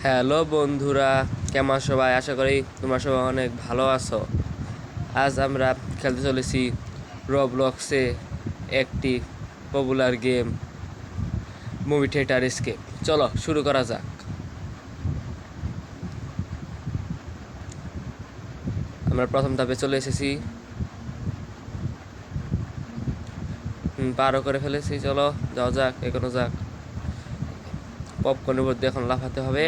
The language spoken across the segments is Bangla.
হ্যালো বন্ধুরা, কেমন সবাই? আশা করি তোমরা সবাই অনেক ভালো আছো। আজ আমরা খেলতে চলেছি রবলক্সে একটি popular game, movie theatre escape. চলো শুরু করা যাক। আমরা প্রথম ধাপে চলে এসেছি, পারও করে ফেলেছি। চলো যাও যাক, এখনো যাক। পপকর্নের মধ্যে এখন লাফাতে হবে।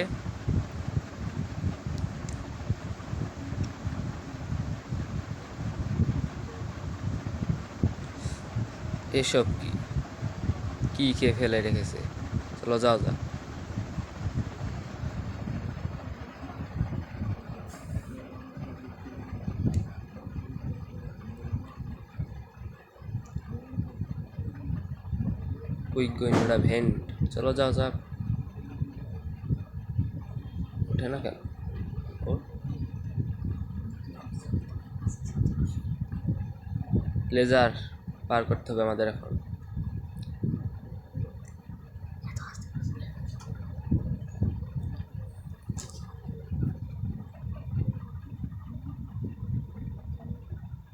এসব কি কি খেয়ে ফেলে রেখেছে? চলো যাও যাক। Quick going to the vent. চলো যাও যাক। ওঠে না কেন? ও লেজার পার করতে হবে আমাদের এখন।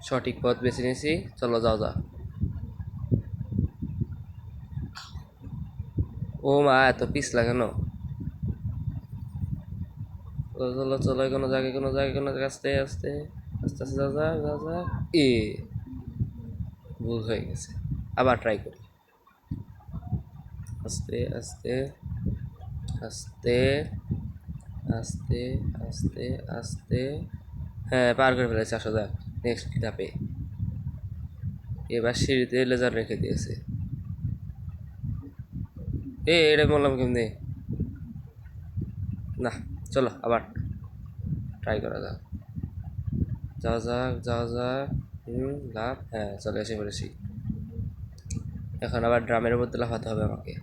সঠিক পথ বেছে নিয়েছি। চলো যাও যাক। ও মা, এত পিছলা কেন? চলো চলো, কোনো জায়গায় কোনো জায়গায় কোনো জায়গায় আস্তে আস্তে আস্তে আস্তে যাও যাক যাও যাক। এ ভুল হয়ে গেছে, আবার ট্রাই করি। আস্তে আস্তে আস্তে আস্তে আস্তে আস্তে। হ্যাঁ, পার করে ফেলেছে। আসা যাক নেক্সট ধাপে। এবার সিঁড়িতে লেজার রেখে দিয়েছে। এটা বললাম কেমনি? না, চলো আবার ট্রাই করা যাক। যাওয়া যাক যাওয়া যাক। লাভ। হ্যাঁ, চলে এসে পড়েছি। এখন আবার ড্রামের মধ্যে লাফাতে হবে আমাকে।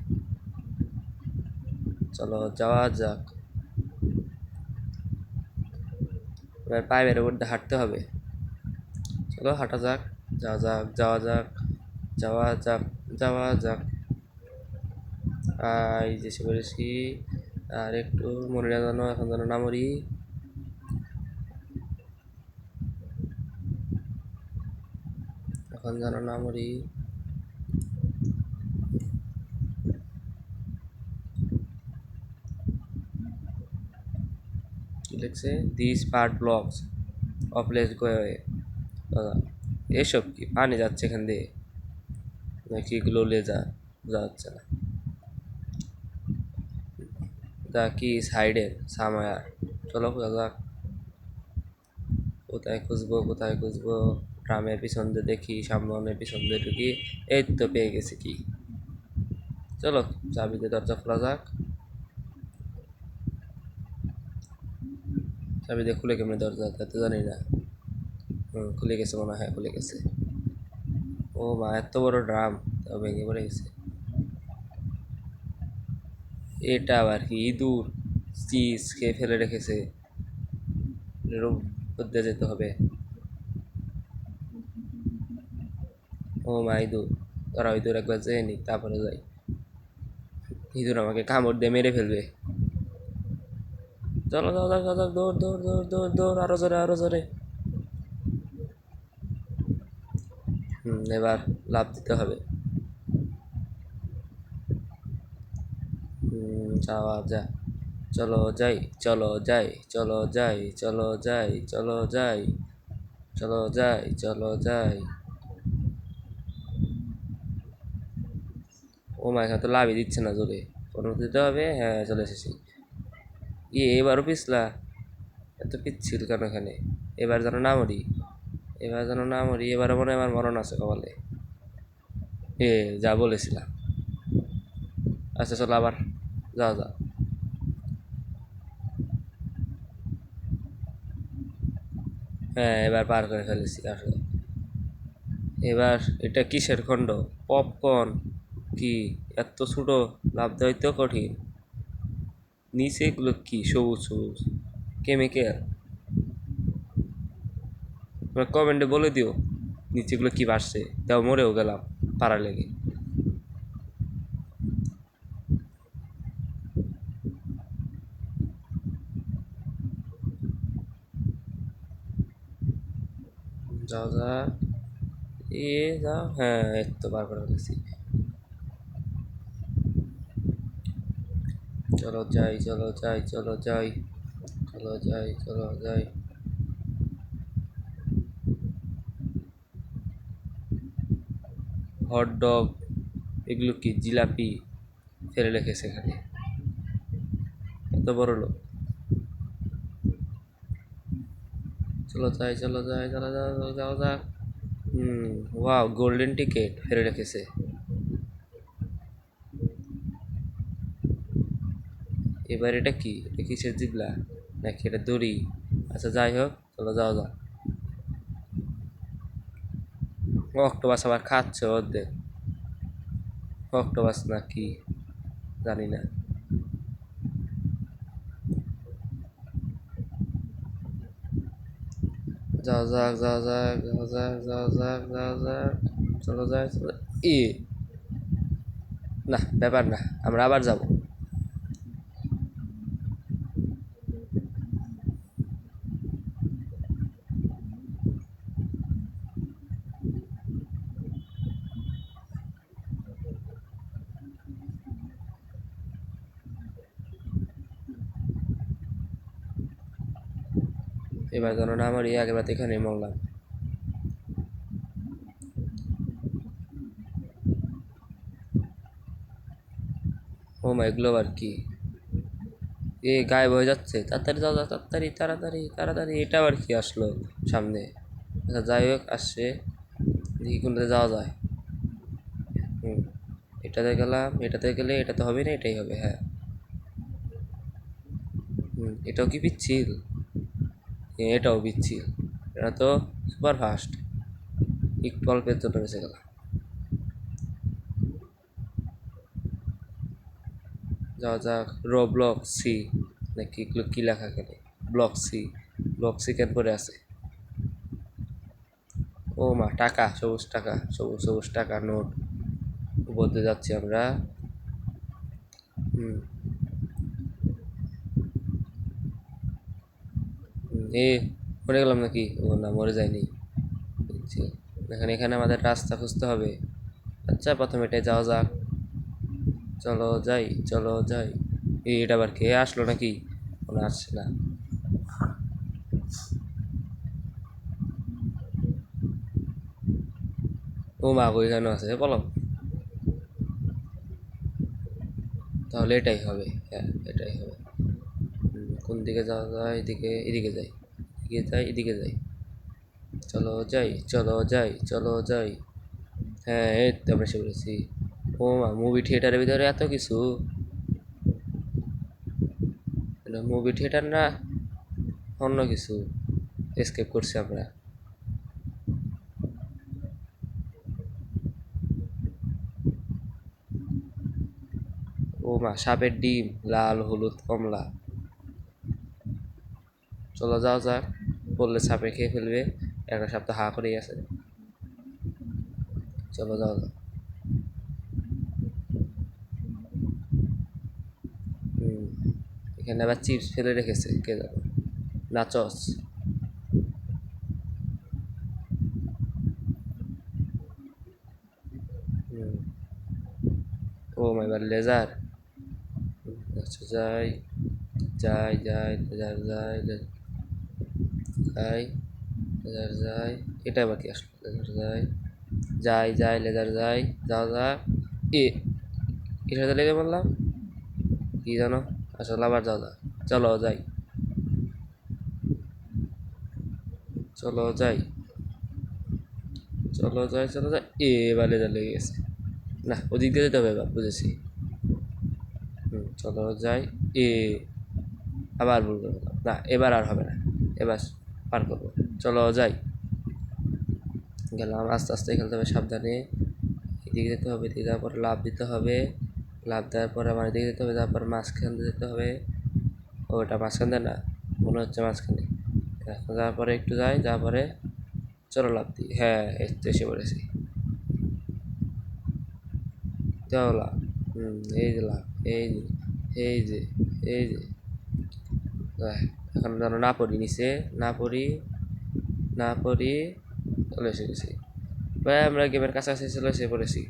চলো যাওয়া যাক। এবার পাইপের উপর দিয়ে হাঁটতে হবে। চলো হাঁটা যাক। যাওয়া যাক যাওয়া যাক যাওয়া যাক যাওয়া যাক। এই যে এসে পড়েছি। আর একটু মরে না জানো, এখন যেন না মরি। এখন যেন না মরি। কি লিখছে? This part blocks of let's go away. এসব কি? পানি যাচ্ছে এখান দিয়ে নাকি এগুলো লেজা? বোঝা যাচ্ছে না। দা কি সাইডের সামায়ার। চলো খোঁজা যাক। কোথায় খুঁজবো কোথায় খুঁজবো? ড্রামের পিছন দিয়ে দেখি, সামনের পিছন দিয়ে ঢুকি। এই তো পেয়ে গেছি কি। চলো চাবি দিয়ে দরজা খোলা যাক। চাবি দিয়ে খুলে কেমনি দরজা তা তো জানি না। খুলে গেছে মনে হয়, খুলে গেছে। ও মা, এত বড় ড্রাম, তাও ভেঙে পড়ে গেছে। এটা আবার কি? ইঁদুর চিজ খেয়ে ফেলে রেখেছে। এরও মধ্যে যেতে হবে। ও মা, ইঁদুর। তারা ইঁদুর একবার যেয়ে নি, তারপরে যাই। ইঁদুর আমাকে কামড় দিয়ে মেরে ফেলবে। চলো চলো চলো চলো, দৌড় দৌড় দৌড় দৌড় দৌড়, আরো জোরে আরো জোরে। এবার লাফ দিতে হবে। যাওয়া যা। চলো যাই চলো যাই চলো যাই চলো যাই চলো যাই চলো যাই চলো যাই। ও মা, এখানে তো লাভই দিচ্ছে না জোরে। কোনো দিতে হবে। হ্যাঁ, চলে এসেছি। এবারও পিছলা? এত পিচ্ছিল কেন এখানে? এবার যেন না মরি, এবার যেন না মরি। এবারও মনে হয় আমার মরণ আছে কপালে। এ যা বলেছিলাম। আচ্ছা চলো আবার। যাও যাও। হ্যাঁ, এবার পার করে ফেলেছি আসলে। এবার এটা কিসের খণ্ড? পপকর্ন? কি এত ছোট? লাভ দেওয়াই কঠিন। নিচে এগুলো কি? সবুজ সবুজ কেমিক্যাল। কমেন্টে বলে দিও নিচেগুলো কি বাড়ছে। তাও মরেও গেলাম পাড়া লেগে। যাও যা, যাও, হ্যাঁ এই তো বার করে ফেলেছি। চলো যাই, চলো যাই, চলো যাই, চলো যাই, চলো যাই। হট ডগ, এগুলো কি জিলাপি ফেলে রেখেছে এখানে, এত বড় লোক। চলো যাই, চলো যাই, চলো যাও, যাও যাক। ওয়াও, গোল্ডেন টিকেট ফেলে রেখেছে। এবার এটা কি, এটা কিসের জিগলা নাকি এটা দড়ি? আচ্ছা যাই হোক, চলো যাও যাও। অক্টোপাস আবার খাচ্ছে ওদের, অক্টোপাস না কি জানি না। যাও যাক, যাও যাক, যাও যাক, যাও যাক, যাও যাক, চলো যাই, চলো। ই না, ব্যাপার না, আমরা আবার যাব। এবার যেন না আমার আগের রাতে এখানেই মরলাম। ও মাই, এগুলো আবার কি? গায়েব হয়ে যাচ্ছে, তাড়াতাড়ি যাও যাও, তাড়াতাড়ি তাড়াতাড়ি তাড়াতাড়ি। এটা আবার কি আসলো সামনে? আচ্ছা যাই হোক, আসছে, দেখি কোনটাতে যাওয়া যায়। হুম, এটাতে গেলাম, এটাতে গেলে এটা তো হবে না, এটাই হবে, হ্যাঁ। এটাও কি পিচ্ছিল? হ্যাঁ, এটাও পিচ্ছিল। এটা তো সুপার ফাস্ট, একটু অল্পের জন্য বেঁচে গেলাম। যাওয়া যাক। ব্লক সি নাকি এগুলো কি লেখা এখানে? ব্লক সি, ব্লক সি কেন পরে আছে? ও মা, টাকা, সবুজ টাকা, সবুজ সবুজ টাকা নোট। উপর দিয়ে যাচ্ছি আমরা। হুম, এ মরে গেলাম নাকি? ও না, মরে যায়নি। বুঝছি। এখানে এখানে আমাদের রাস্তা খুঁজতে হবে। আচ্ছা, প্রথমে এটাই যাওয়া যাক। চলো যাই, চলো যাই। এটা আবার কে আসলো নাকি? মনে আসছে না। ও মা, ওইখানে আছে, বলো। তাহলে এটাই হবে, হ্যাঁ এটাই হবে। কোন দিকে যাওয়া যায়? এদিকে, এদিকে যাই, এদিকে যাই, এদিকে যাই। চলো যাই, চলো যাই, চলো যাই। হ্যাঁ এই তো আমরা এসে পড়েছি। ও মা, মুভি থিয়েটারের ভিতরে এত কিছু! এটা মুভি থিয়েটার না, অন্য কিছু। এসকেপ করছি আমরা। ও মা, সাপের ডিম, লাল হলুদ কমলা। চলো যাও যাক, বললে সাপে খেয়ে ফেলবে, একটা সাপ তো হা করেই আছে। চলো যাও যাও। হুম, এখানে আবার চিপস ফেলে রেখেছে কে জানো, নাচস। হুম, ও মাই, এবার লেজার। আচ্ছা যাই, যাই যাই, লেজার যাই, যাই, লেজার যাই। এটা আবার কি আসলো? লেজার যাই, যাই যাই, লেজার যাই, যাও যা। এ এর সাথে লেগে বললাম কি জানো, আসলে আবার যাও যা। চলো যাই, চলো যাই, চলো যাই, চলো যাই। এবার লেজার লেগে গেছে। না, ওদিক দিয়ে যেতে হবে, এবার বুঝেছি। চলো যাই। এ আবার ভুল করে ফেললাম। না, এবার আর হবে না, এবার পার করবো। চলো যাই, গেলাম। আস্তে আস্তে খেলতে হবে, সাবধানে। এদিকে যেতে হবে, এদিকে যাওয়ার পরে লাভ দিতে হবে। লাভ দেওয়ার পরে আমার এদিকে যেতে হবে, তারপর মাঝখান দিয়ে যেতে হবে। ওটা মাঝখান দিয়ে না, মনে হচ্ছে মাঝখানে। এখন যাওয়ার পরে একটু যাই, যাওয়ার পরে চলো লাভ দিই। হ্যাঁ এই তো এসে পড়েছি। চলো লাভ। এই যে লাভ, এই যে, এই যে, এই যে। এখন যেন না পড়ি নিচে, না পড়ি, না পড়ি। চলে এসে গেছি ভাই, আমরা গেমের কাছাকাছি চলে এসে পড়েছি।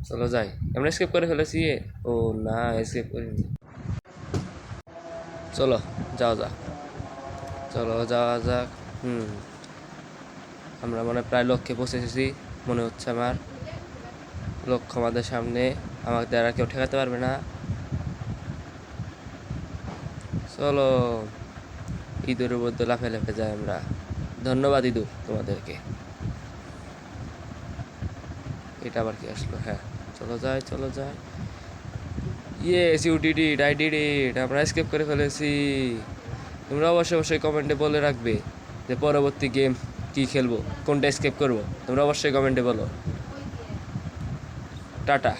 চলো যাই, আমরা স্কেপ করে ফেলেছি। ও না, স্কেপ করিনি। চলো যাওয়া যাক, চলো যাওয়া যাক। আমরা মানে প্রায় লক্ষ্যে পৌঁছে এসেছি মনে হচ্ছে আমার। লক্ষ্য আমাদের সামনে, আমাদের আর কেউ ঠেকাতে পারবে না। চলো ইঁদুরের মধ্যে লাফে লাফে যাই আমরা। ধন্যবাদ ইঁদুর তোমাদেরকে। এটা আবার কি আসলো? হ্যাঁ, চলো যাই চলো যাই। Yes, you did it, I did it, আমরা স্কেপ করে ফেলেছি। তোমরা অবশ্যই অবশ্যই কমেন্টে বলে রাখবে যে পরবর্তী গেম কি খেলবো, কোনটা স্কেপ করবো। তোমরা অবশ্যই কমেন্টে বলো। টাটা।